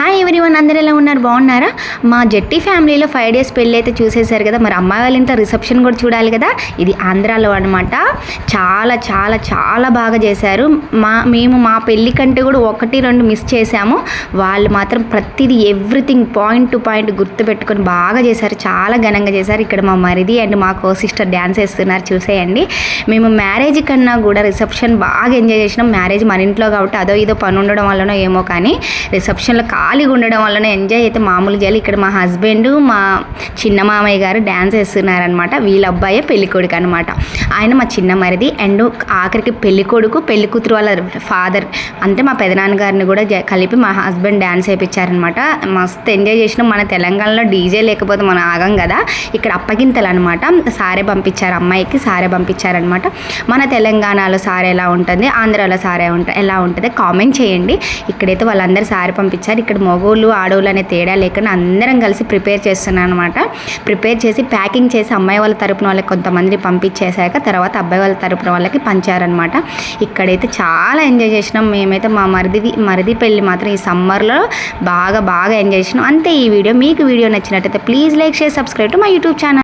Hi everyone, అందరూ ఎలా ఉన్నారు? బాగున్నారా? మా జట్టి ఫ్యామిలీలో 5 days పెళ్ళి అయితే చూసేశారు కదా. మరి అమ్మాయి వాళ్ళ ఇంట్లో రిసెప్షన్ కూడా చూడాలి కదా. ఇది ఆంధ్రాలో అనమాట. చాలా చాలా చాలా బాగా చేశారు. మేము మా పెళ్ళి కంటే కూడా 1-2 మిస్ చేసాము. వాళ్ళు మాత్రం ప్రతిదీ ఎవ్రీథింగ్ పాయింట్ టు పాయింట్ గుర్తుపెట్టుకొని బాగా చేశారు. చాలా ఘనంగా చేశారు. ఇక్కడ మా మరిది అండ్ మా కో సిస్టర్ డ్యాన్స్ వేస్తున్నారు, చూసేయండి. మేము మ్యారేజ్ కన్నా కూడా రిసెప్షన్ బాగా ఎంజాయ్ చేసినాం. మ్యారేజ్ మన ఇంట్లో కాబట్టి అదో ఇదో పని ఉండడం వల్లనో ఏమో కానీ రిసెప్షన్లో ఖాళీగా ఉండడం వల్లనే ఎంజాయ్ అయితే మామూలు చేయాలి. ఇక్కడ మా హస్బెండ్, మా చిన్న మామయ్య గారు డ్యాన్స్ వేస్తున్నారనమాట. వీళ్ళ అబ్బాయే పెళ్ళికొడుకు అనమాట. ఆయన మా చిన్న మరిది అండ్ ఆఖరికి పెళ్ళికొడుకు పెళ్లి కూతురు వాళ్ళ ఫాదర్ అంటే మా పెదనాన్నగారిని కూడా కలిపి మా హస్బెండ్ డ్యాన్స్ వేయించారనమాట. మస్తు ఎంజాయ్ చేసినాం. మన తెలంగాణలో డీజే లేకపోతే మనం ఆగం కదా. ఇక్కడ అప్పగింతలు అనమాట. సారే పంపించారు, అమ్మాయికి సారే పంపించారనమాట. మన తెలంగాణలో సారే ఎలా ఉంటుంది, ఆంధ్రాలో సారే ఎలా ఉంటుంది కామెంట్ చేయండి. ఇక్కడైతే వాళ్ళందరూ సారే పంపించారు. ఇక్కడ మగోళ్ళు ఆడోళ్ళు అనే తేడా లేకుండా అందరం కలిసి ప్రిపేర్ చేస్తున్నాను అనమాట. ప్రిపేర్ చేసి ప్యాకింగ్ చేసి అమ్మాయి వాళ్ళ తరపున వాళ్ళకి కొంతమంది పంపించేశాక తర్వాత అబ్బాయి వాళ్ళ తరపున వాళ్ళకి పంచారనమాట. ఇక్కడైతే చాలా ఎంజాయ్ చేసినాం. మేమైతే మా మరిది పెళ్ళి మాత్రం ఈ సమ్మర్లో బాగా ఎంజాయ్ చేసినాం. అంతే ఈ వీడియో. మీకు వీడియో నచ్చినట్టయితే please like, share, subscribe to my YouTube channel.